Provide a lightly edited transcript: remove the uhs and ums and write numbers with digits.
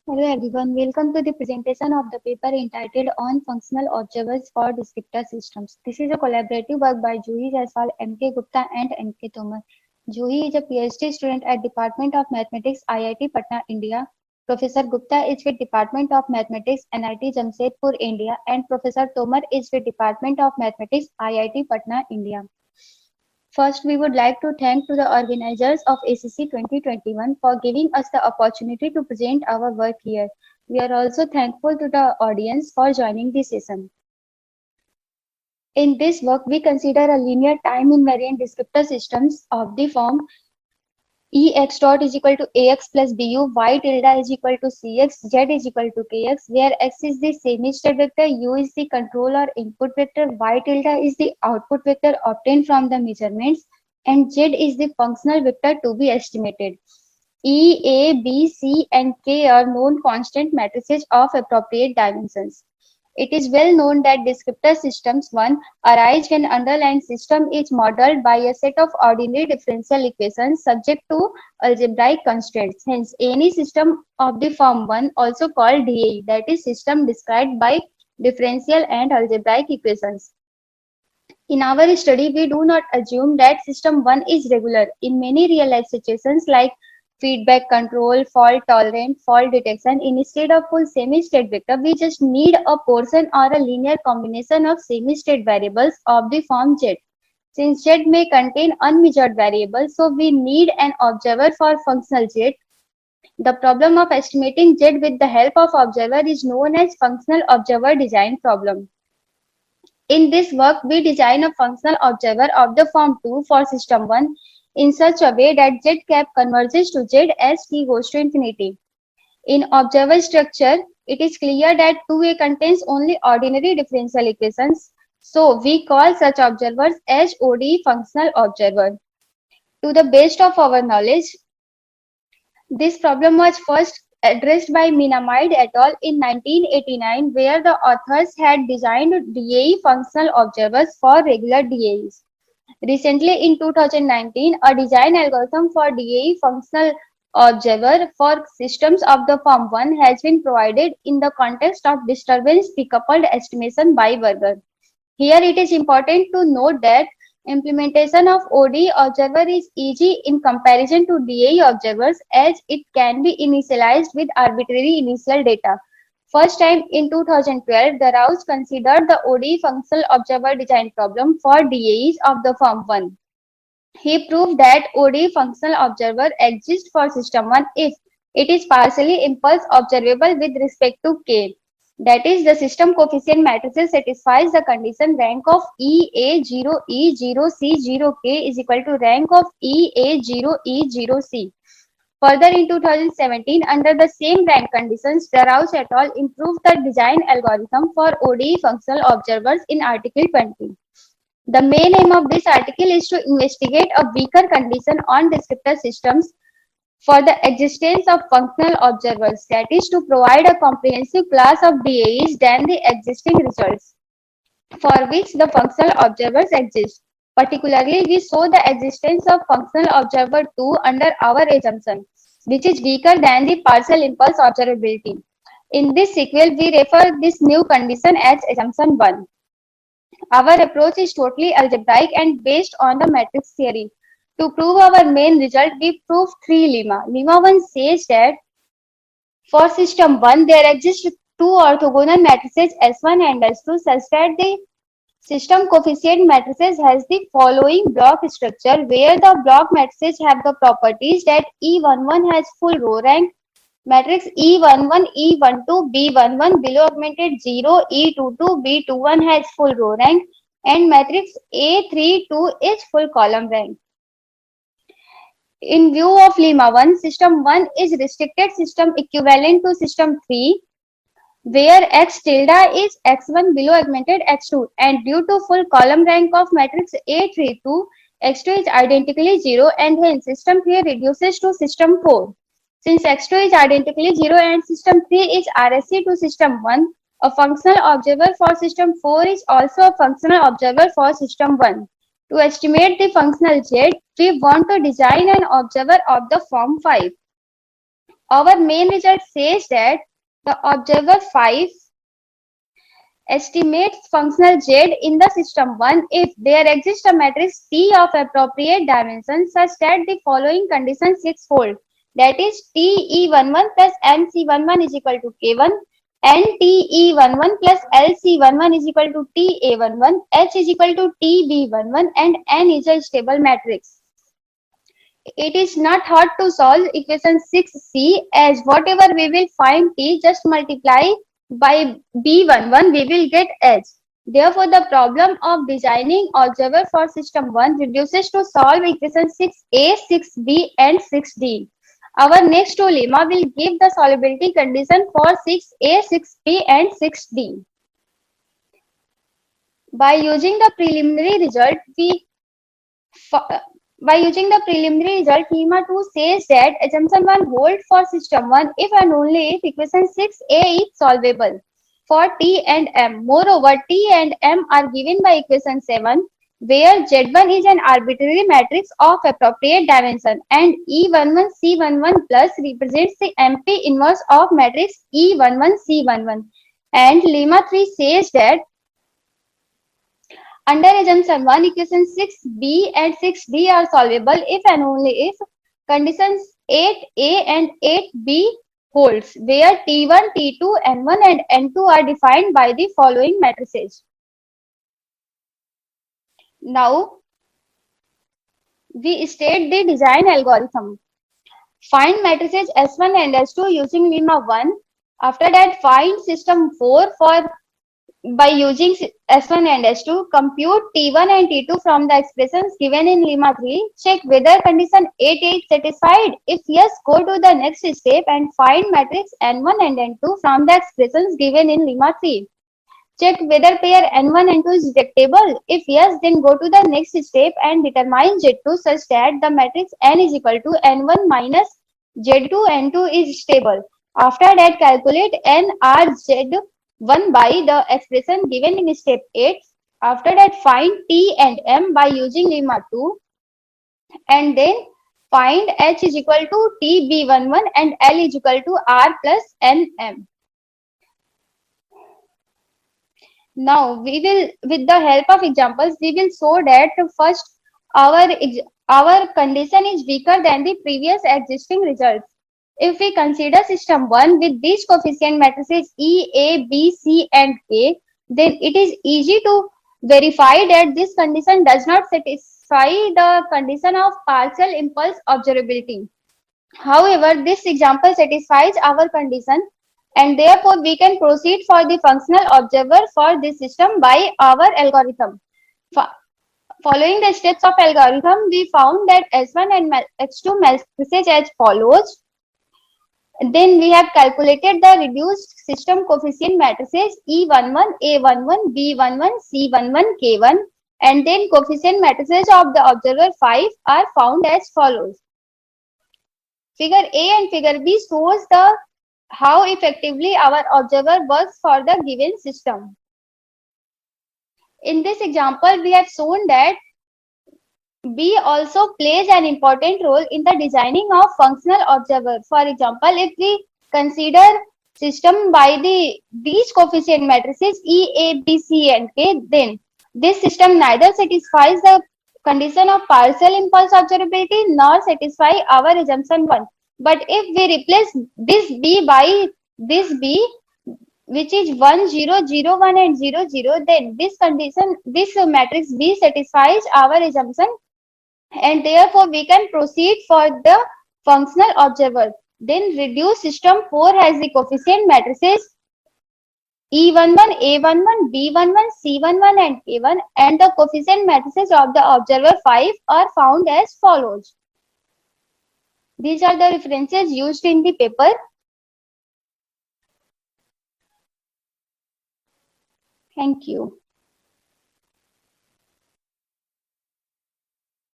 Hello everyone, welcome to the presentation of the paper entitled On Functional Observers for Descriptor Systems. This is a collaborative work by Juhi Jaiswal, M.K. Gupta and M.K. Tomar. Juhi is a PhD student at Department of Mathematics, IIT Patna, India. Professor Gupta is with Department of Mathematics, NIT Jamshedpur, India, and Professor Tomar is with Department of Mathematics, IIT Patna, India. First, we would like to thank to the organizers of ACC 2021 for giving us the opportunity to present our work here. We are also thankful to the audience for joining the session. In this work, we consider a linear time invariant descriptor systems of the form Ex dot is equal to Ax plus Bu, Y tilde is equal to Cx, Z is equal to Kx, where X is the semi-state vector, U is the control or input vector, Y tilde is the output vector obtained from the measurements, and Z is the functional vector to be estimated. E, A, B, C, and K are known constant matrices of appropriate dimensions. It is well known that descriptor systems 1 arise when underlying system is modeled by a set of ordinary differential equations subject to algebraic constraints. Hence, any system of the form 1, also called DAE, that is system described by differential and algebraic equations. In our study, we do not assume that system 1 is regular. In many real-life situations like feedback control, fault tolerant, fault detection, instead of full semi-state vector, we just need a portion or a linear combination of semi-state variables of the form Z. Since Z may contain unmeasured variables, so we need an observer for functional Z. The problem of estimating Z with the help of observer is known as functional observer design problem. In this work, we design a functional observer of the form 2 for system 1 in such a way that Z cap converges to Z as t goes to infinity. In observer structure, it is clear that 2A contains only ordinary differential equations, so we call such observers as ODE functional observer. To the best of our knowledge, this problem was first addressed by Minamide et al. In 1989, where the authors had designed DAE functional observers for regular DAEs. Recently, in 2019, a design algorithm for DAE functional observer for systems of the form 1 has been provided in the context of disturbance decoupled estimation by Berger. Here it is important to note that implementation of ODE observer is easy in comparison to DAE observers as it can be initialized with arbitrary initial data. First time in 2012, the Rouse considered the ODE functional observer design problem for DAEs of the form 1. He proved that ODE functional observer exists for system 1 if it is partially impulse observable with respect to K. That is, the system coefficient matrices satisfies the condition rank of EA0 E0 C0 K is equal to rank of EA0 E0 C. Further, in 2017, under the same rank conditions, Rouse et al. Improved the design algorithm for ODE functional observers in Article 20. The main aim of this article is to investigate a weaker condition on descriptor systems for the existence of functional observers, that is, to provide a comprehensive class of DAEs than the existing results for which the functional observers exist. Particularly, we show the existence of functional observer 2 under our assumption, which is weaker than the partial impulse observability. In this sequel, we refer this new condition as assumption 1. Our approach is totally algebraic and based on the matrix theory. To prove our main result, we prove three lemma. Lemma 1 says that for system 1, there exist two orthogonal matrices S1 and S2 such that the system coefficient matrices has the following block structure where the block matrices have the properties that E11 has full row rank, matrix E11, E12, B11 below augmented 0, E22, B21 has full row rank, and matrix A32 is full column rank. In view of lemma 1, system 1 is restricted system equivalent to system 3 where x tilde is x1 below augmented x2 and due to full column rank of matrix A32, x2 is identically 0 and hence system 3 reduces to system 4. Since x2 is identically 0 and system 3 is RSC to system 1, a functional observer for system 4 is also a functional observer for system 1. To estimate the functional Z, we want to design an observer of the form 5. Our main result says that the observer 5 estimates functional Z in the system 1 if there exists a matrix T of appropriate dimension such that the following condition 6-fold, that is TE11 plus MC11 is equal to K1 and TE11 plus LC11 is equal to TA11, H is equal to TB11 and N is a stable matrix. It is not hard to solve equation 6c, as whatever we will find T, just multiply by B11, we will get H. Therefore, the problem of designing observer for system 1 reduces to solve equation 6a, 6b and 6d. Our next two lemma will give the solubility condition for 6a, 6b and 6d. By using the preliminary result, lemma 2 says that assumption 1 holds for system 1 if and only if equation 6a is solvable for T and M. Moreover, T and M are given by equation 7, where Z1 is an arbitrary matrix of appropriate dimension and E11 C11 plus represents the MP inverse of matrix E11 C11. And lemma 3 says that under assumption 1, equation 6b and 6d are solvable if and only if conditions 8a and 8b holds, where T1, T2, N1 and N2 are defined by the following matrices. Now, we state the design algorithm. Find matrices S1 and S2 using lemma 1. After that, find system 4 for by using S1 and S2, compute T1 and T2 from the expressions given in lemma 3. Check whether condition 8 is satisfied. If yes, go to the next step and find matrix N1 and N2 from the expressions given in lemma 3. Check whether pair N1 and N2 is detectable. If yes, then go to the next step and determine Z2 such that the matrix N is equal to N1 minus Z2 N2 is stable. After that, calculate NRZ1 by the expression given in step 8. After that, find T and M by using lemma 2. And then find H is equal to TB11 and L is equal to R plus NM. Now we will, with the help of examples, we will show that first our condition is weaker than the previous existing results. If we consider system 1 with these coefficient matrices E, A, B, C and K, then it is easy to verify that this condition does not satisfy the condition of partial impulse observability. However, this example satisfies our condition and therefore we can proceed for the functional observer for this system by our algorithm. Following the steps of algorithm, we found that S1 and H2 matrices as follows. Then we have calculated the reduced system coefficient matrices E11, A11, B11, C11, K1 and then coefficient matrices of the observer 5 are found as follows. Figure A and figure B shows the how effectively our observer works for the given system. In this example, we have shown that B also plays an important role in the designing of functional observer. For example, if we consider system by these coefficient matrices E, A, B, C and K, then this system neither satisfies the condition of partial impulse observability nor satisfy our assumption 1. But if we replace this B by this B, which is 1, 0, 0, 1 and 0, 0, then this condition, this matrix B satisfies our assumption and therefore we can proceed for the functional observer. Then reduced system 4 has the coefficient matrices E11, A11, B11, C11 and K1 and the coefficient matrices of the observer 5 are found as follows. These are the references used in the paper. Thank you.